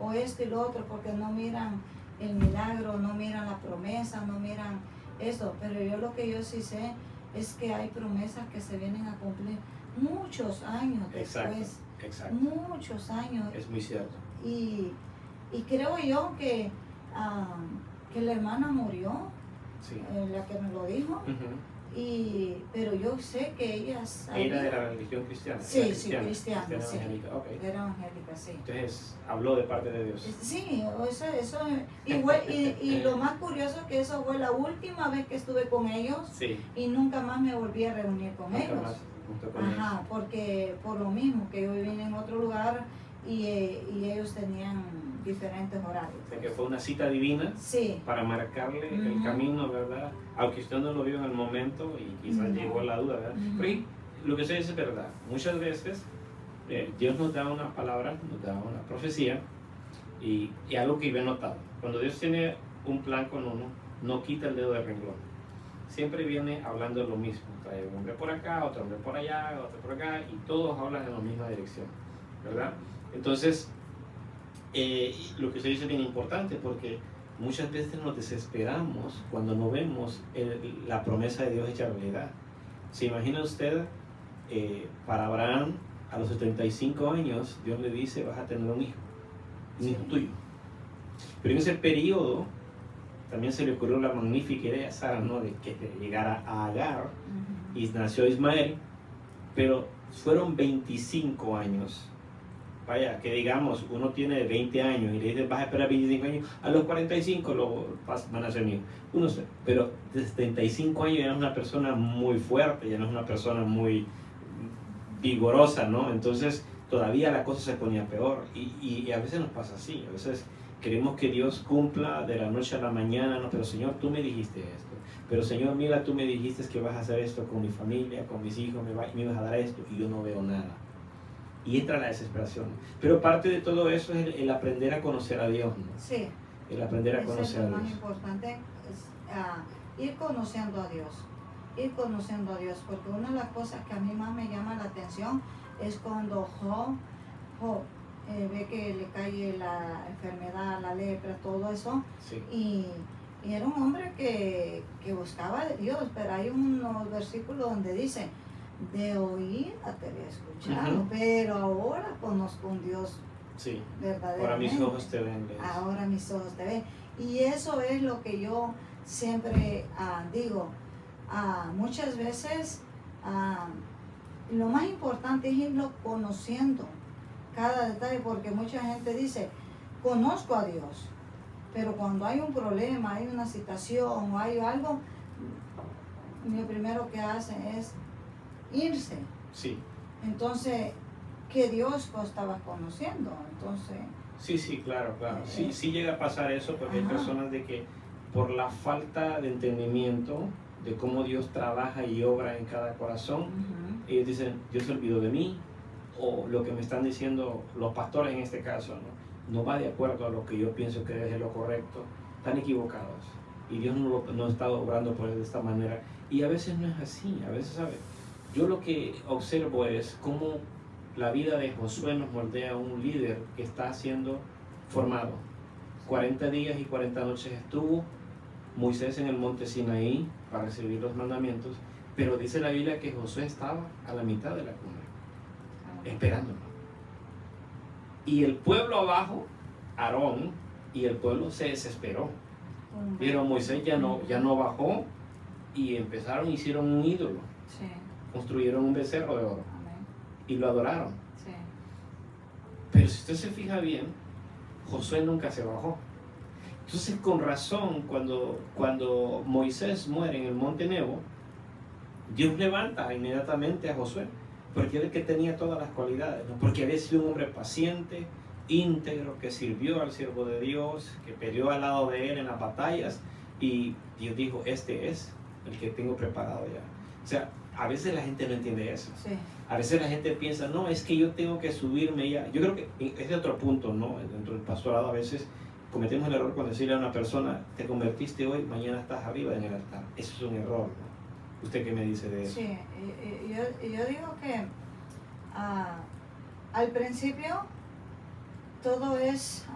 o esto y lo otro, porque no miran el milagro, no miran la promesa, no miran eso. Pero yo lo que yo sí sé es que hay promesas que se vienen a cumplir muchos años Exacto. después, Exacto. muchos años. Es muy cierto. Y creo yo que la hermana murió, Sí. la que me lo dijo, Ujú. pero yo sé que ella sabía. Era de la religión cristiana. Sí, Era sí, cristiana, sí. evangélica. Ok. Era evangélica, sí. Entonces, habló de parte de Dios. Sí, y lo más curioso es que eso fue la última vez que estuve con ellos Sí. y nunca más me volví a reunir con Nunca ellos. más junto con Ajá, porque por lo mismo que yo vine en otro lugar y ellos tenían diferentes horarios. ellos. O sea, que fue una cita divina Sí, para marcarle el Ujú. camino, ¿verdad? Aunque usted no lo vio en el momento y quizás No. llegó la duda, ¿verdad? Ujú. Pero lo que usted dice es verdad. Muchas veces Dios nos da una palabra, nos da una profecía y algo que yo he notado. Cuando Dios tiene un plan con uno, no quita el dedo del renglón. Siempre viene hablando de lo mismo. Trae un hombre por acá, otro hombre por allá, otro por acá, y todos hablan en la misma dirección, ¿verdad? Entonces, lo que usted dice es bien importante porque muchas veces nos desesperamos cuando no vemos la promesa de Dios hecha realidad. ¿Se imagina usted, para Abraham, a los 75 años, Dios le dice, vas a tener un hijo tuyo? Pero en ese periodo también se le ocurrió la magnífica idea a Sara, ¿no?, de que llegara a Agar Ujú. y nació Ismael, pero fueron 25 años. Vaya, que digamos, uno tiene 20 años y le dice, vas a esperar 25 años, a los 45 van a ser míos. Pero de 75 años ya no es una persona muy fuerte, ya no es una persona muy vigorosa, ¿no? Entonces todavía la cosa se ponía peor y a veces nos pasa así, a veces queremos que Dios cumpla de la noche a la mañana, no, pero Señor, tú me dijiste esto, pero Señor, mira, tú me dijiste que vas a hacer esto con mi familia, con mis hijos, me vas a dar esto y yo no veo nada. Y entra la desesperación. Pero parte de todo eso es el aprender a conocer a Dios, ¿no? Sí. El aprender a Eso conocer es a lo más Dios. importante, es ir conociendo a Dios, porque una de las cosas que a mí más me llama la atención es cuando Job ve que le cae la enfermedad, la lepra, todo eso, Sí. y era un hombre que buscaba de Dios, pero hay unos versículos donde dice, de oída te había escuchado, Ujú. pero ahora conozco un Dios Sí. verdaderamente. Ahora mis ojos te ven. le dice. Ahora mis ojos te ven. Y eso es lo que yo siempre digo. Muchas veces lo más importante es irlo conociendo cada detalle, porque mucha gente dice, conozco a Dios, pero cuando hay un problema, hay una situación o hay algo, lo primero que hacen es irse. Sí. Entonces, ¿qué Dios estabas conociendo? Entonces, Sí, claro. Sí llega a pasar eso porque hay Ajá. personas de que por la falta de entendimiento de cómo Dios trabaja y obra en cada corazón, ujú, ellos dicen, Dios se olvidó de mí, o lo que me están diciendo los pastores en este caso, no va de acuerdo a lo que yo pienso que es lo correcto, están equivocados. Y Dios no está obrando por de esta manera. Y a veces no es así, a veces, ¿sabe? Yo lo que observo es cómo la vida de Josué nos moldea a un líder que está siendo formado. 40 días y 40 noches estuvo Moisés en el monte Sinaí para recibir los mandamientos, pero dice la Biblia que Josué estaba a la mitad de la cumbre, esperándolo. Y el pueblo abajo, Aarón, y el pueblo se desesperó. Un Pero Moisés ya no bajó y hicieron un ídolo. Sí. Construyeron un becerro de oro Amén. y lo adoraron. Sí. Pero si usted se fija bien, Josué nunca se bajó. Entonces, con razón, cuando Moisés muere en el monte Nebo, Dios levanta inmediatamente a Josué, porque era el que tenía todas las cualidades, ¿no? Porque había sido un hombre paciente, íntegro, que sirvió al siervo de Dios, que peleó al lado de él en las batallas, y Dios dijo, este es el que tengo preparado ya. O sea, a veces la gente no entiende eso. Sí. A veces la gente piensa, no, es que yo tengo que subirme ya. Yo creo que es de otro punto, ¿no? Dentro del pastorado a veces cometemos el error cuando decirle a una persona, te convertiste hoy, mañana estás arriba en el altar. Eso es un error, ¿no? ¿Usted qué me dice de eso? Sí, yo digo que al principio todo es,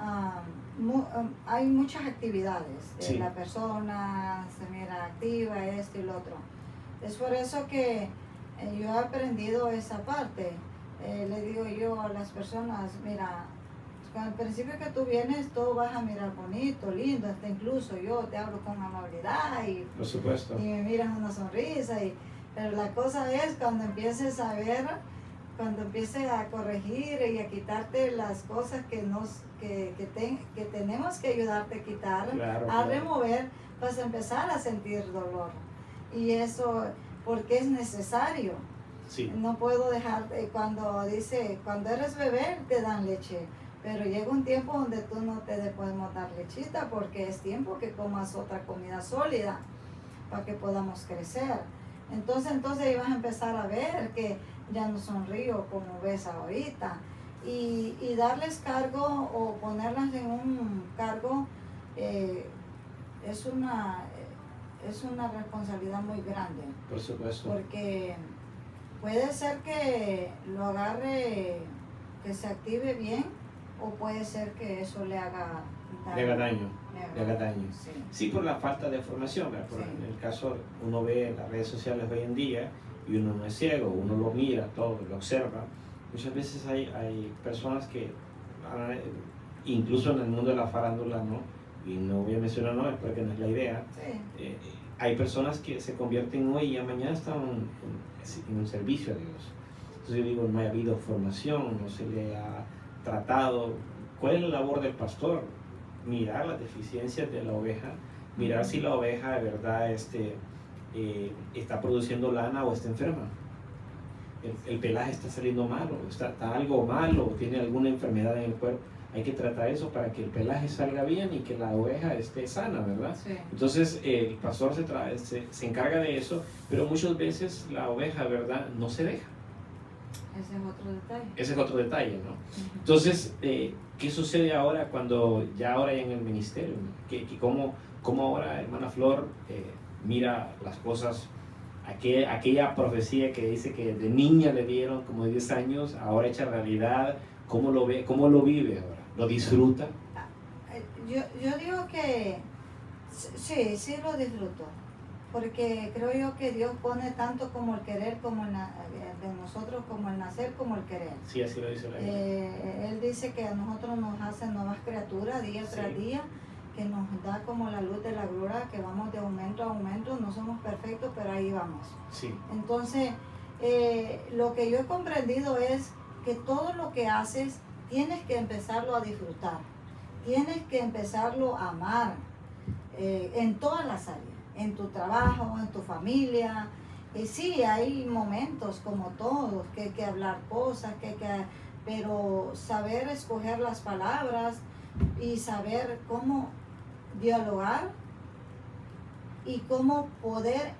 hay muchas actividades. Sí. La persona se mira activa, esto y lo otro. Es por eso que yo he aprendido esa parte. Le digo yo a las personas, mira, al principio que tú vienes, todo vas a mirar bonito, lindo, hasta incluso yo te hablo con amabilidad y, Por supuesto. y me miras una sonrisa, pero la cosa es cuando empieces a ver, cuando empieces a corregir y a quitarte las cosas que tenemos que ayudarte a quitar, Claro, a claro. remover, vas a empezar a sentir dolor. Y eso, porque es necesario. Sí. No puedo dejar, cuando eres bebé te dan leche, pero llega un tiempo donde tú no te podemos dar lechita porque es tiempo que comas otra comida sólida para que podamos crecer. Entonces ahí vas a empezar a ver que ya no sonrío como ves ahorita y darles cargo o ponerlas en un cargo es una responsabilidad muy grande. Por supuesto. Porque puede ser que lo agarre, que se active bien, o puede ser que eso le haga daño. Sí. Sí, por la falta de formación. Sí. En el caso, uno ve las redes sociales hoy en día y uno no es ciego, uno lo mira, todo, lo observa. Muchas veces hay personas que, incluso en el mundo de la farándula, ¿no? Y no voy a mencionar nombres porque no es la idea. Sí. Hay personas que se convierten hoy y ya mañana están en un servicio a Dios. Entonces yo digo, no ha habido formación, no se le ha tratado. ¿Cuál es la labor del pastor? Mirar las deficiencias de la oveja, mirar si la oveja de verdad está produciendo lana o está enferma. El pelaje está saliendo malo, está algo malo, tiene alguna enfermedad en el cuerpo. Hay que tratar eso para que el pelaje salga bien y que la oveja esté sana, ¿verdad? Sí. Entonces el pastor se encarga de eso, pero muchas veces la oveja, ¿verdad?, no se deja. Ese es otro detalle. Ese es otro detalle, ¿no? Entonces, ¿qué sucede ahora ahora en el ministerio? ¿Cómo ahora, hermana Flor, mira las cosas? Aquella profecía que dice que de niña le dieron como 10 años, ahora hecha realidad, ¿cómo lo ve? ¿Cómo lo vive ahora? ¿Lo disfruta? Yo digo que sí lo disfruto, porque creo yo que Dios pone tanto como el querer, como de nosotros, como el nacer, como el querer. Sí, así lo dice la Biblia. Él dice que a nosotros nos hace nuevas criaturas día tras día, que nos da como la luz de la gloria, que vamos de aumento a aumento, no somos perfectos, pero ahí vamos. Sí. Entonces, lo que yo he comprendido es que todo lo que haces, tienes que empezarlo a disfrutar, tienes que empezarlo a amar, en todas las áreas, en tu trabajo, en tu familia. Sí, hay momentos como todos, que hay que hablar cosas, pero saber escoger las palabras y saber cómo dialogar y cómo poder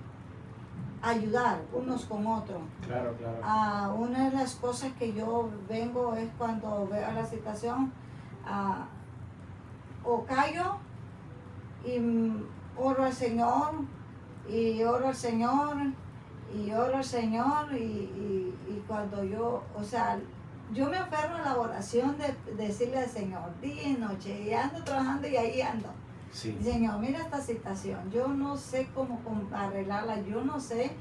ayudar unos con otros. Claro. Una de las cosas que yo vengo es cuando veo la situación, o callo y oro al Señor y oro al Señor y oro al Señor y cuando yo me aferro a la oración de decirle al Señor día y noche, y ando trabajando y ahí ando. Sí. Señor, mira esta situación, yo no sé cómo arreglarla, yo no sé,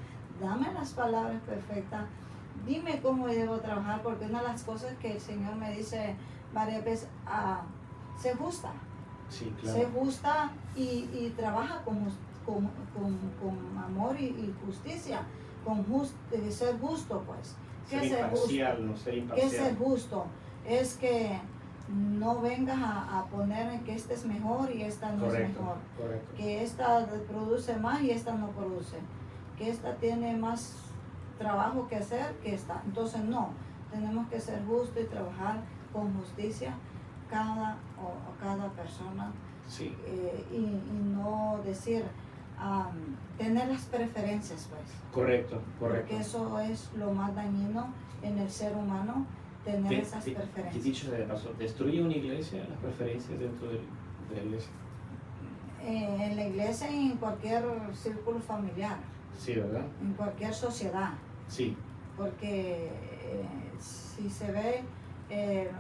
dame las palabras perfectas, dime cómo debo trabajar, porque una de las cosas que el Señor me dice varias veces, sé justa. Sí, claro. Sé justa y trabaja con amor y justicia, ser justo, pues. Ser imparcial, no ser ¿Qué imparcial. es ser justo? Es que no vengas a poner en que esta es mejor y esta no es mejor. Correcto. Que esta produce más y esta no produce. Que esta tiene más trabajo que hacer que esta. Entonces no, tenemos que ser justos y trabajar con justicia cada persona. Sí. Y no decir, tener las preferencias, pues. Correcto. Porque eso es lo más dañino en el ser humano, tener esas preferencias. ¿Qué dicho sea de paso? ¿Destruye una iglesia las preferencias dentro de la iglesia? En la iglesia y en cualquier círculo familiar. Sí, ¿verdad? En cualquier sociedad. Sí. Porque si se ve,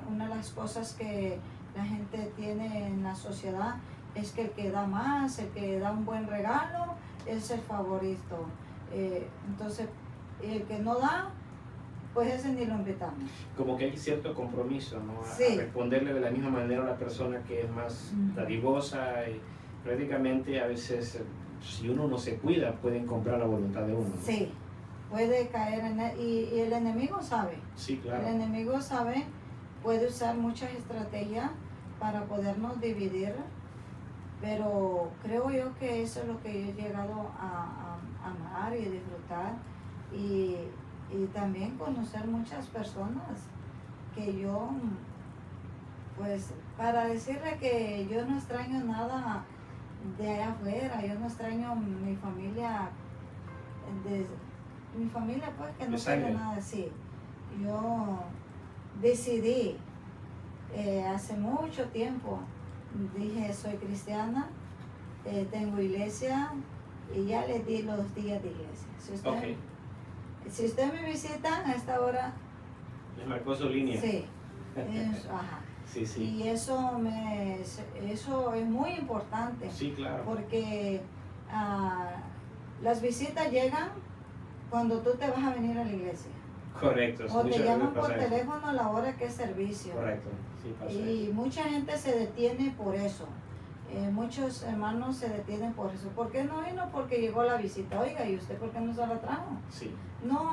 una de las cosas que la gente tiene en la sociedad es que el que da más, el que da un buen regalo, es el favorito. Entonces, el que no da, pues ese ni lo invitamos. Como que hay cierto compromiso, ¿no? Sí. A responderle de la misma manera a la persona que es más dadivosa y prácticamente a veces, si uno no se cuida, pueden comprar la voluntad de uno, ¿no? Sí, puede caer en él. Y el enemigo sabe. Sí, claro. El enemigo sabe, puede usar muchas estrategias para podernos dividir, pero creo yo que eso es lo que yo he llegado a amar y disfrutar y también conocer muchas personas que yo, pues, para decirle que yo no extraño nada de allá afuera, yo no extraño mi familia, pues que no tiene nada así. Yo decidí hace mucho tiempo, dije soy cristiana, tengo iglesia y ya les di los días de iglesia. Si usted me visita a esta hora, Les marcó su línea. sí, ajá. Sí, sí. Y eso es muy importante. Sí, claro. Porque las visitas llegan cuando tú te vas a venir a la iglesia. Correcto. O te llaman por teléfono a la hora que es servicio. Correcto, sí pasa Y eso. mucha gente se detiene por eso. Muchos hermanos se detienen por eso. ¿Por qué no vino? Porque llegó la visita. Oiga, ¿y usted por qué no se la trajo? Sí. No,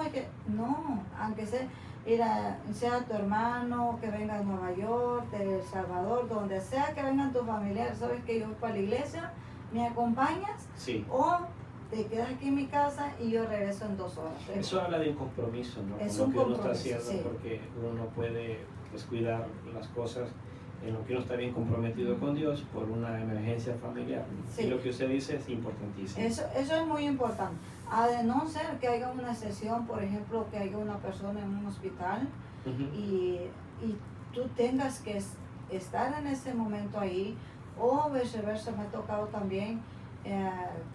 aunque sea tu hermano, que venga de Nueva York, de El Salvador, donde sea que vengan tus familiares, sabes que yo voy para la iglesia, ¿me acompañas? Sí. O te quedas aquí en mi casa y yo regreso en 2 horas. Eso habla de un compromiso, ¿no? Es Con un lo que uno está compromiso, haciendo, sí. porque uno no puede descuidar las cosas en lo que uno está bien comprometido con Dios por una emergencia familiar, ¿no? Sí. Y lo que usted dice es importantísimo. Eso es muy importante. A de no ser que haya una sesión, por ejemplo, que haya una persona en un hospital y tú tengas que estar en ese momento ahí, o viceversa. Me ha tocado también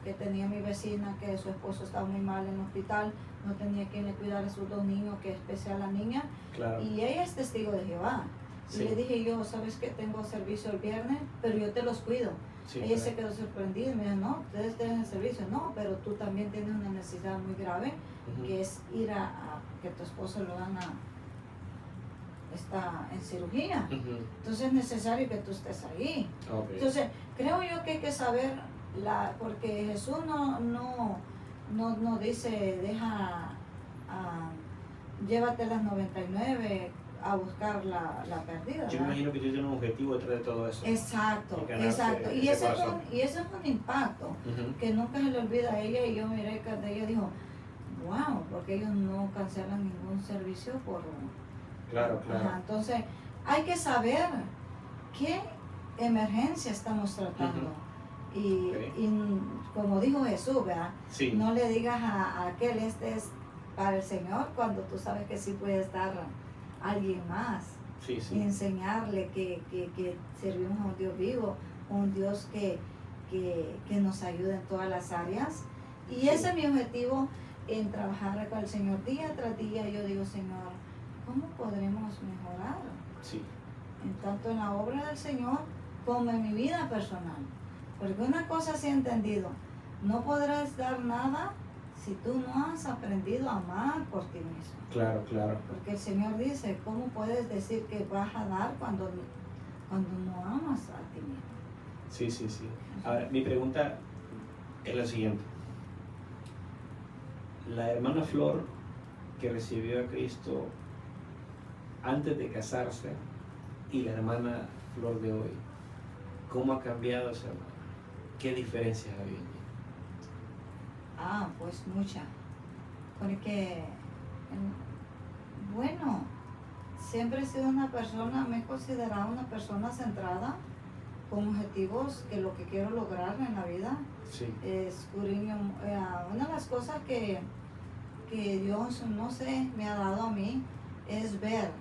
que tenía mi vecina que su esposo estaba muy mal en el hospital, no tenía quien le cuidara a sus 2 niños, que es especial la niña, Claro. y ella es testigo de Jehová. Sí. Y le dije yo, sabes que tengo servicio el viernes, pero yo te los cuido. Sí, Ella se quedó sorprendida y me dijo, no, ustedes tienen el servicio. No, pero tú también tienes una necesidad muy grave, que es ir a que tu esposo lo haga, está en cirugía. Entonces es necesario que tú estés ahí. Okay. Entonces, creo yo que hay que saber, porque Jesús no dice, llévate las 99 a buscar la perdida. Yo me imagino que tú tienes un objetivo detrás de todo eso. Exacto, Y ganarse exacto. Y ese ese corazón. fue un impacto que nunca se le olvida a ella. Y yo miré que ella dijo, wow, porque ellos no cancelan ningún servicio por... Claro, claro. Ajá, entonces, hay que saber qué emergencia estamos tratando. Y como dijo Jesús, ¿verdad? Sí. No le digas a aquel, este es para el Señor, cuando tú sabes que sí puede estar alguien más. Sí, Y sí. enseñarle que servimos a un Dios vivo, un Dios que nos ayuda en todas las áreas. Y Sí. ese es mi objetivo en trabajar con el Señor día tras día. Yo digo, Señor, ¿cómo podremos mejorar? Sí. En tanto en la obra del Señor como en mi vida personal. Porque una cosa sí he entendido, no podrás dar nada si tú no has aprendido a amar por ti mismo. Claro, claro. Porque el Señor dice, ¿cómo puedes decir que vas a dar cuando no amas a ti mismo? Sí, sí, sí. Ahora, mi pregunta es la siguiente. La hermana Flor que recibió a Cristo antes de casarse y la hermana Flor de hoy, ¿cómo ha cambiado esa hermana? ¿Qué diferencias ha habido? Pues mucha. Porque, bueno, siempre he sido una persona, me he considerado una persona centrada, con objetivos que lo que quiero lograr en la vida. Sí. Una de las cosas que Dios, no sé, me ha dado a mí es ver.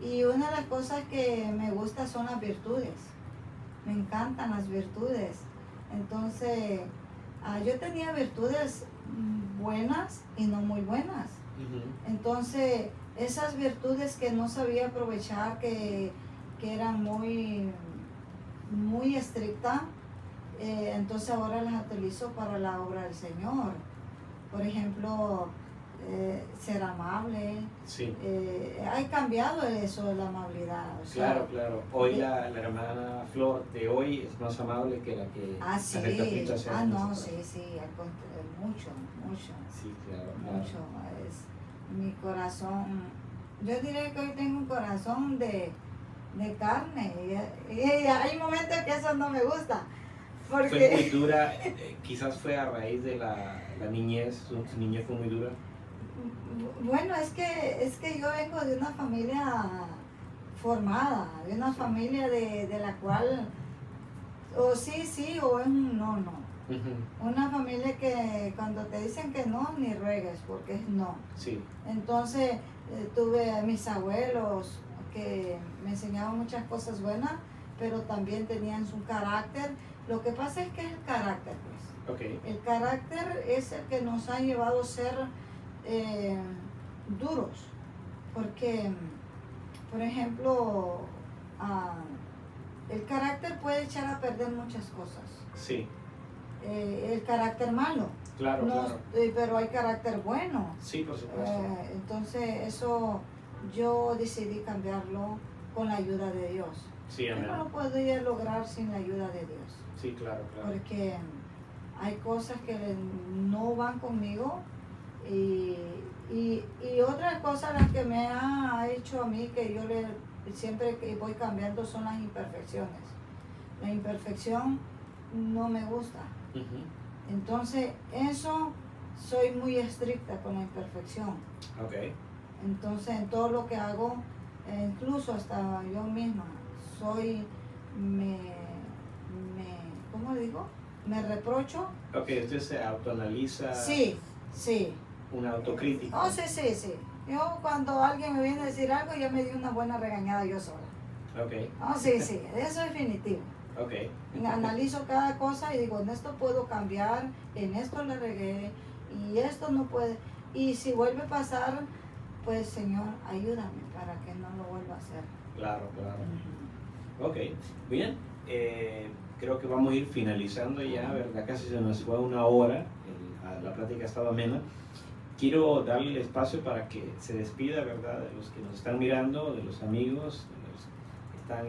Y una de las cosas que me gusta son las virtudes. Me encantan las virtudes. Entonces, yo tenía virtudes buenas y no muy buenas. Entonces, esas virtudes que no sabía aprovechar, que eran muy estrictas, entonces ahora las utilizo para la obra del Señor. Por ejemplo, ser amable. Sí. Ha cambiado eso de la amabilidad. Claro, claro. Hoy la hermana Flor de hoy es más amable que la que sí. No, sí, mucho. Sí, claro. Mucho. Mi corazón, yo diré que hoy tengo un corazón de carne. Y hay momentos que eso no me gusta. Porque... Fue muy dura, quizás fue a raíz de la niñez, su niñez fue muy dura. Bueno, es que yo vengo de una familia formada, de una familia de la cual o sí o es un no. Una familia que cuando te dicen que no, ni ruegues, porque es no. Sí. Entonces tuve a mis abuelos que me enseñaban muchas cosas buenas, pero también tenían su carácter. Lo que pasa es que es el carácter, pues. Okay. El carácter es el que nos ha llevado a ser duros, porque, por ejemplo, el carácter puede echar a perder muchas cosas. Sí. El carácter malo. Claro, claro. Pero hay carácter bueno. Sí, por supuesto. Entonces eso yo decidí cambiarlo con la ayuda de Dios. Sí, amén. Yo no lo podía lograr sin la ayuda de Dios. Sí, claro. Porque hay cosas que no van conmigo y otras cosas las que me ha hecho a mí que yo siempre que voy cambiando son las imperfecciones. La imperfección no me gusta. Entonces eso soy muy estricta con la imperfección. Okay. Entonces en todo lo que hago, incluso hasta yo misma ¿cómo digo? Me reprocho. Ok, usted se autoanaliza. Sí. Una autocrítica. Sí. Yo cuando alguien me viene a decir algo, yo me di una buena regañada yo sola. Ok. Sí, eso es definitivo. Ok. Analizo cada cosa y digo, en esto puedo cambiar, en esto le regué, y esto no puede. Y si vuelve a pasar, pues Señor, ayúdame para que no lo vuelva a hacer. Claro. Ok, bien. Creo que vamos a ir finalizando ya, ¿verdad? Casi se nos fue una hora, la plática estaba amena. Quiero darle el espacio para que se despida, ¿verdad? De los que nos están mirando, de los amigos, de los que están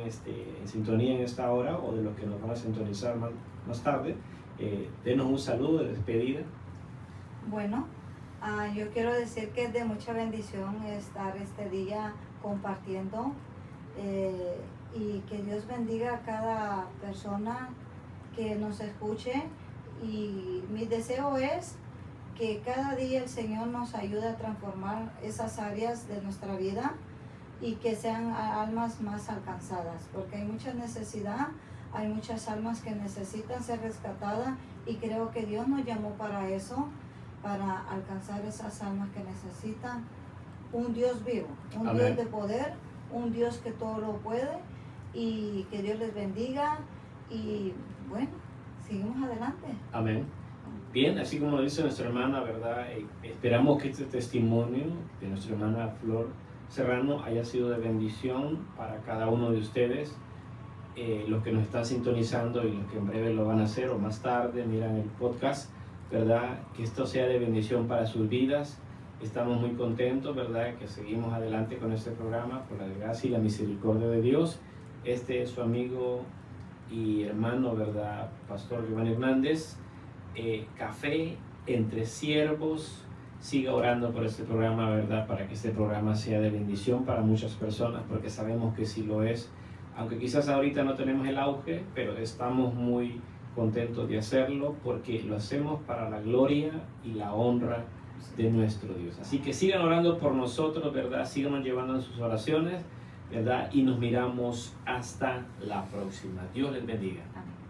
en sintonía en esta hora o de los que nos van a sintonizar más tarde. Denos un saludo de despedida. Bueno, yo quiero decir que es de mucha bendición estar este día compartiendo y que Dios bendiga a cada persona que nos escuche, y mi deseo es que cada día el Señor nos ayude a transformar esas áreas de nuestra vida y que sean almas más alcanzadas, porque hay mucha necesidad, hay muchas almas que necesitan ser rescatadas, y creo que Dios nos llamó para eso, para alcanzar esas almas que necesitan un Dios vivo, un Amén. Dios de poder, un Dios que todo lo puede, y que Dios les bendiga, y bueno, seguimos adelante. Amén. Bien, así como lo dice nuestra hermana, ¿verdad? Esperamos que este testimonio de nuestra hermana Flor Serrano haya sido de bendición para cada uno de ustedes, los que nos están sintonizando y los que en breve lo van a hacer o más tarde miran el podcast, ¿verdad? Que esto sea de bendición para sus vidas. Estamos muy contentos, ¿verdad? Que seguimos adelante con este programa por la gracia y la misericordia de Dios. Este es su amigo y hermano, ¿verdad? Pastor Giovanni Hernández. Café entre Siervos. Siga orando por este programa, ¿verdad? Para que este programa sea de bendición para muchas personas, porque sabemos que sí lo es. Aunque quizás ahorita no tenemos el auge, pero estamos muy contentos de hacerlo porque lo hacemos para la gloria y la honra de nuestro Dios. Así que sigan orando por nosotros, ¿verdad? Síganos llevando en sus oraciones, ¿verdad? Y nos miramos hasta la próxima. Dios les bendiga. Amén.